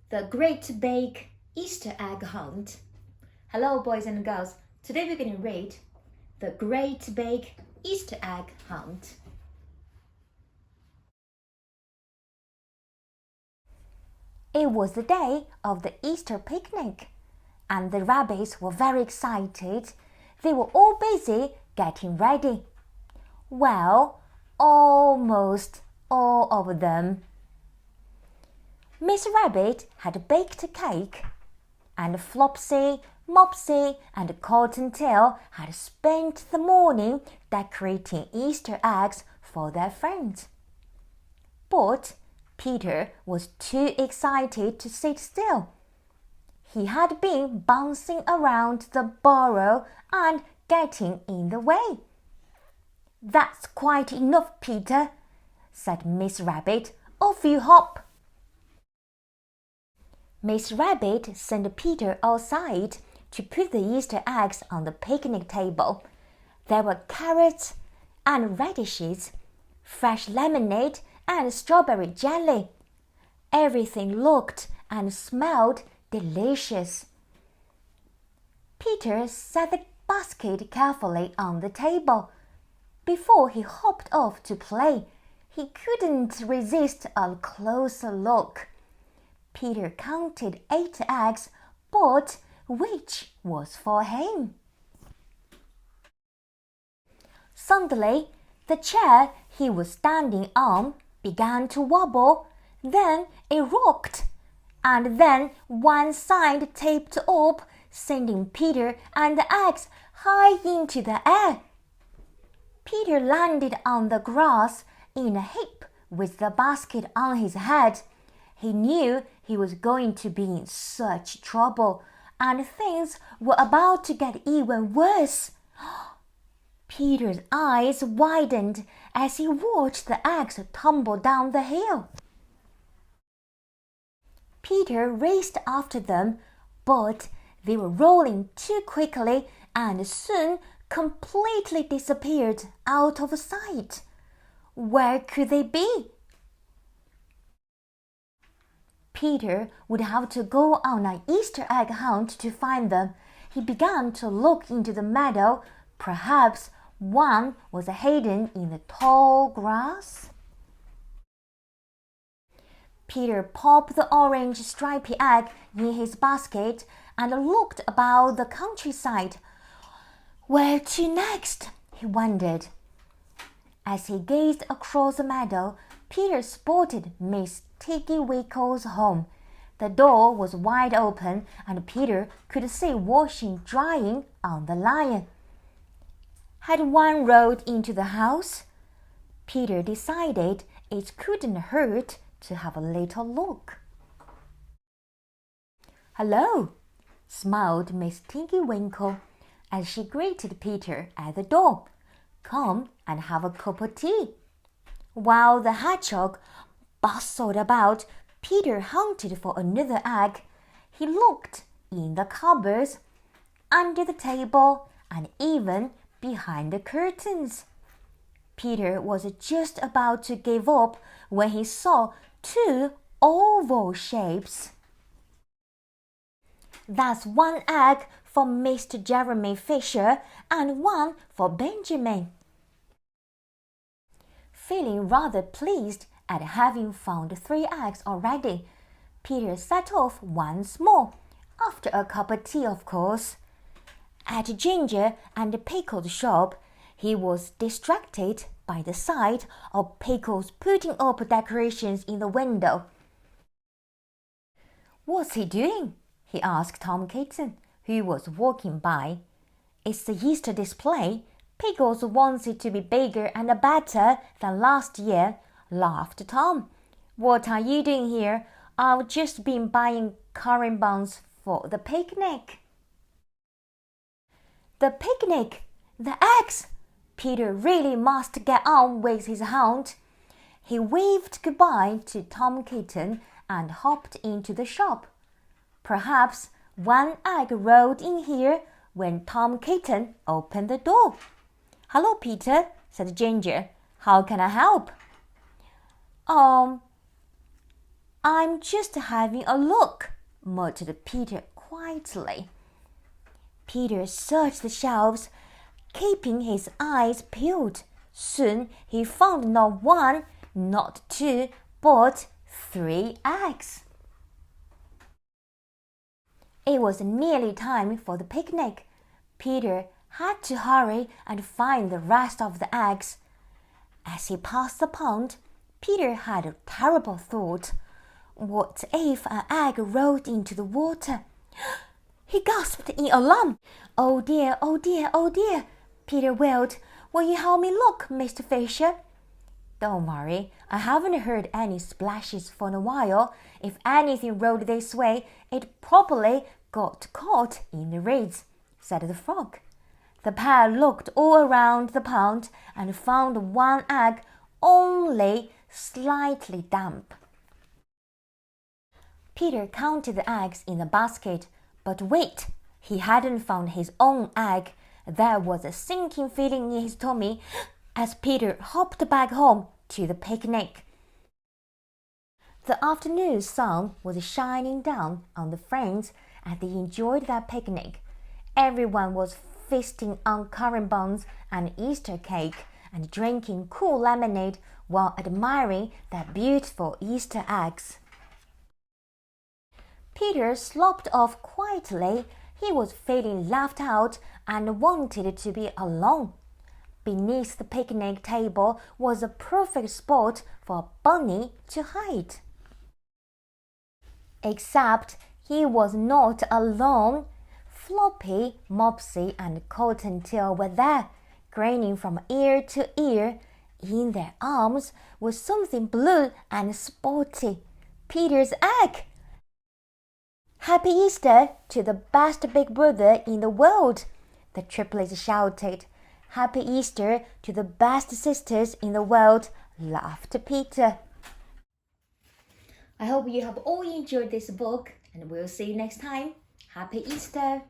The Great Big Easter Egg Hunt. Hello, boys and girls. Today we're going to read The Great Big Easter Egg Hunt. It was the day of the Easter picnic, and the rabbits were very excited. They were all busy getting ready. Well, almost all of them. Miss Rabbit had baked a cake, and Flopsy, Mopsy, and Cottontail had spent the morning decorating Easter eggs for their friends. But Peter was too excited to sit still. He had been bouncing around the burrow and getting in the way. "That's quite enough, Peter," said Miss Rabbit. "Off you hop." Miss Rabbit sent Peter outside to put the Easter eggs on the picnic table. There were carrots and radishes, fresh lemonade and strawberry jelly. Everything looked and smelled delicious. Peter set the basket carefully on the table. Before he hopped off to play, he couldn't resist a closer look. Peter counted 8 eggs, but which was for him? Suddenly, the chair he was standing on began to wobble, then it rocked, and then one side tipped up, sending Peter and the eggs high into the air. Peter landed on the grass in a heap with the basket on his head. He knew he was going to be in such trouble, and things were about to get even worse. Peter's eyes widened as he watched the eggs tumble down the hill. Peter raced after them, but they were rolling too quickly and soon completely disappeared out of sight. Where could they be? Peter would have to go on an Easter egg hunt to find them. He began to look into the meadow. Perhaps one was hidden in the tall grass. Peter popped the orange stripy egg in his basket and looked about the countryside. Where to next? He wondered. As he gazed across the meadow, Peter spotted Miss Tiggy Winkle's home. The door was wide open, and Peter could see washing drying on the line. Had one rolled into the house? Peter decided it couldn't hurt to have a little look. "Hello," smiled Miss Tiggy Winkle as she greeted Peter at the door. "Come and have a cup of tea." While the hedgehog bustled about, Peter hunted for another egg. He looked in the cupboards, under the table, and even behind the curtains. Peter was just about to give up when he saw 2 oval shapes. "That's one egg for Mr. Jeremy Fisher and one for Benjamin." Feeling rather pleased at having found 3 eggs already, Peter set off once more, after a cup of tea, of course. At Ginger and Pickle's shop, he was distracted by the sight of Pickles putting up decorations in the window. "What's he doing?" he asked Tom Kitten, who was walking by. "It's the Easter display. Pickles wants it to be bigger and better than last year," laughed Tom. "What are you doing here?" "I've just been buying currant buns for the picnic." The picnic! The eggs! Peter really must get on with his hunt. He waved goodbye to Tom Kitten and hopped into the shop. Perhaps one egg rolled in here when Tom Kitten opened the door. "Hello, Peter," said Ginger. "How can I help?" I'm just having a look, muttered Peter quietly. Peter searched the shelves, keeping his eyes peeled. Soon he found not one, not two, but 3 eggs. It was nearly time for the picnic. Peter had to hurry and find the rest of the eggs. As he passed the pond, Peter had a terrible thought. What if an egg rolled into the water? He gasped in alarm. Oh dear, oh dear, oh dear, Peter wailed. Will you help me look, Mr. Fisher? Don't worry, I haven't heard any splashes for a while. If anything rolled this way, it probably got caught in the reeds, said the frog. The pair looked all around the pond and found one egg only slightly damp. Peter counted the eggs in the basket, but wait, he hadn't found his own egg. There was a sinking feeling in his tummy as Peter hopped back home to the picnic. The afternoon sun was shining down on the friends as they enjoyed their picnic. Everyone was feasting on currant buns and Easter cake and drinking cool lemonade while admiring their beautiful Easter eggs. Peter slopped off quietly. He was feeling left out and wanted to be alone. Beneath the picnic table was a perfect spot for a bunny to hide. Except he was not alone. Floppy, Mopsy, and Cottontail were there, grinning from ear to ear. In their arms was something blue and spotty. Peter's egg! Happy Easter to the best big brother in the world, the triplets shouted. Happy Easter to the best sisters in the world, laughed Peter. I hope you have all enjoyed this book, and we'll see you next time. Happy Easter!